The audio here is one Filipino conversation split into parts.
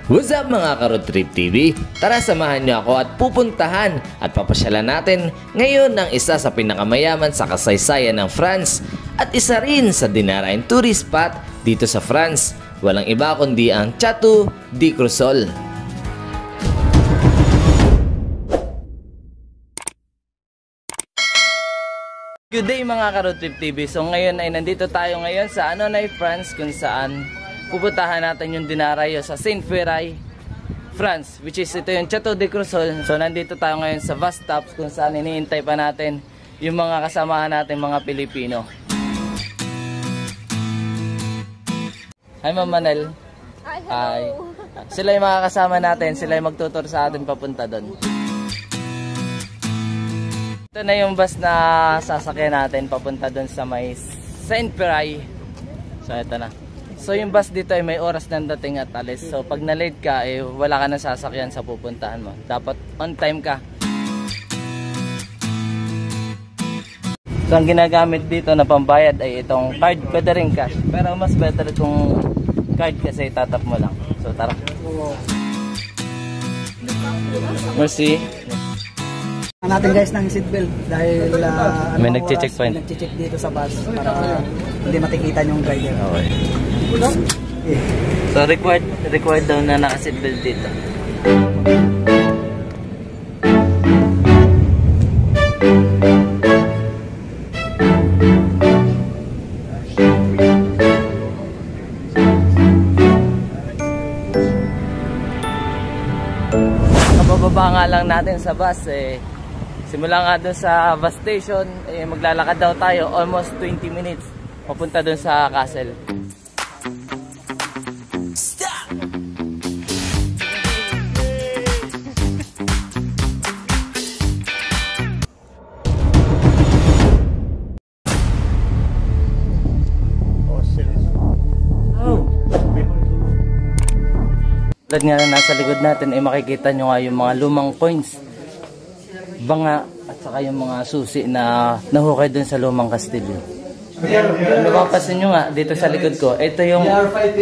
What's up mga ka-Road Trip TV? Tara samahan niyo ako at pupuntahan at papasyalan natin ngayon ang isa sa pinakamayaman sa kasaysayan ng France at isa rin sa dinaraing tourist spot dito sa France. Walang iba kundi ang Château de Creusot. Good day mga ka-Road Trip TV. So ngayon ay nandito tayo ngayon sa Annonay, France, kung saan pupuntahan natin yung dinarayo sa Saint-Péray, France, which is ito yung Château de Creusot. So nandito tayo ngayon sa bus stop kung saan iniintay pa natin yung mga kasamahan natin mga Pilipino. Hi Ma'am Manel. Hi. Sila yung mga kasama natin, sila yung magtutur sa atin papunta doon. Ito na yung bus na sasakyan natin papunta doon sa may Saint-Péray. So ito na. So yung bus dito ay may oras ng dating at alis. So pag na-late ka, wala ka na sasakyan sa pupuntahan mo. Dapat on time ka. So ang ginagamit dito na pambayad ay itong card. Pwede rin cash. Pero mas better kung card kasi tatap mo lang. So tara. Merci. Natin guys ng seatbelt dahil may nagche-check point. May nagche-check dito sa bus para hindi matikita yung driver. Okay. So required daw na naka-seatbelt dito. Kabababa nga lang natin sa bus simula nga doon sa bus station, maglalakad daw tayo almost 20 minutes papunta doon sa castle. Tulad nga na nasa likod natin ay makikita nyo nga yung mga lumang coins, banga at saka yung mga susi na nahukay dun sa lumang kastilyo. Napapansin nyo nga dito sa likod ko, ito yung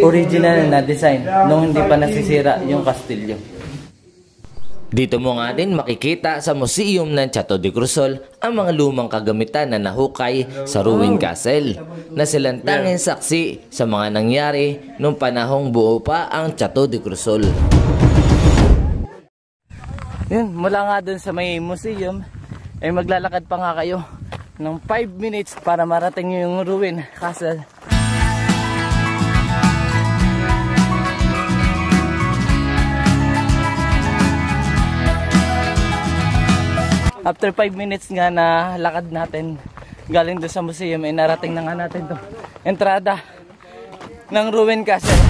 original na design nung hindi pa nasisira yung kastilyo. Dito mo nga din makikita sa museum ng Château de Creusot ang mga lumang kagamitan na nahukay sa ruined castle na silang tanging saksi sa mga nangyari nung panahong buo pa ang Château de Creusot. Yun, mula nga dun sa may museum ay maglalakad pa nga kayo ng 5 minutes para marating yung ruined castle. After 5 minutes nga na lakad natin galing doon sa museum, ay narating na nga natin to entrada ng ruined castle.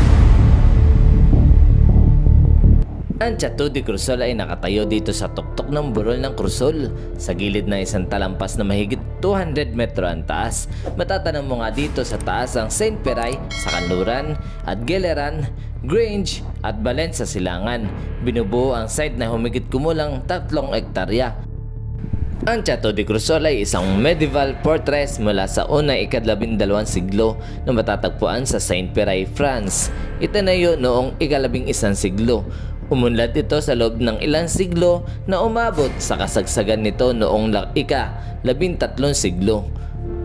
Ang Château de Creusot ay nakatayo dito sa tuktok ng burol ng Creusot sa gilid ng isang talampas na mahigit 200 metro ang taas. Matatanong mo nga dito sa taas ang Saint-Péray sa kanluran at Guéléran, Grange at Valence sa silangan. Binubuo ang site na humigit kumulang 3 hektarya. Ang Château de Creusot ay isang medieval fortress mula sa unang ika-12 siglo na matatagpuan sa Saint-Péray, France. Itinayo noong ika-11 siglo. Umunlad ito sa loob ng ilang siglo na umabot sa kasagsagan nito noong ika-13 siglo,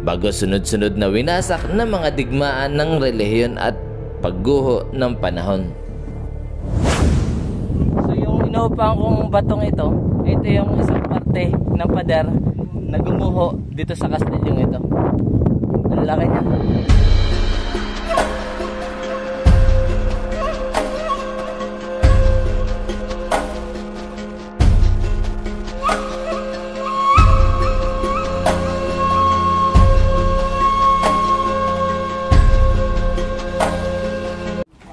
bago sunod-sunod na winasak ng mga digmaan ng relihiyon at pagguho ng panahon. So yung inuupahan kong batong ito yung isang parte ng pader na gumuho dito sa kastilyong ito. Ang laki niya.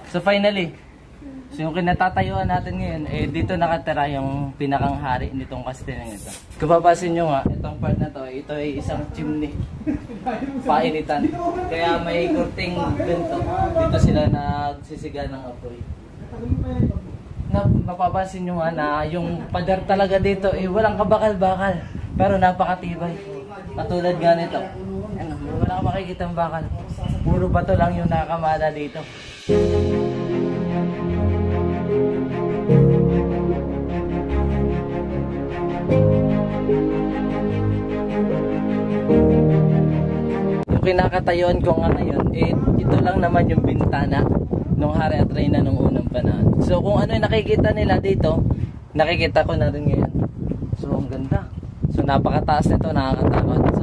So finally, yung kinatatayuan natin ngayon, dito nakatira yung pinakang hari nitong kastilyong ito. Kung papasin nyo nga, itong part na to, ito ay isang chimney. Painitan. Kaya may kurting ganito. Dito sila nagsisiga ng apoy. Mapapansin nyo nga na yung pader talaga dito, walang kabakal-bakal. Pero napakatibay. Katulad nga nito. Wala kang makikita ang bakal. Puro bato lang yung nakamala dito. Yung kinakatayuan ko nga ngayon, ito lang naman yung bintana nung Hari at Reyna nung unang panahon. So kung ano yung nakikita nila dito, nakikita ko na rin ngayon. So ang ganda. So napakataas nito, nakakatakot.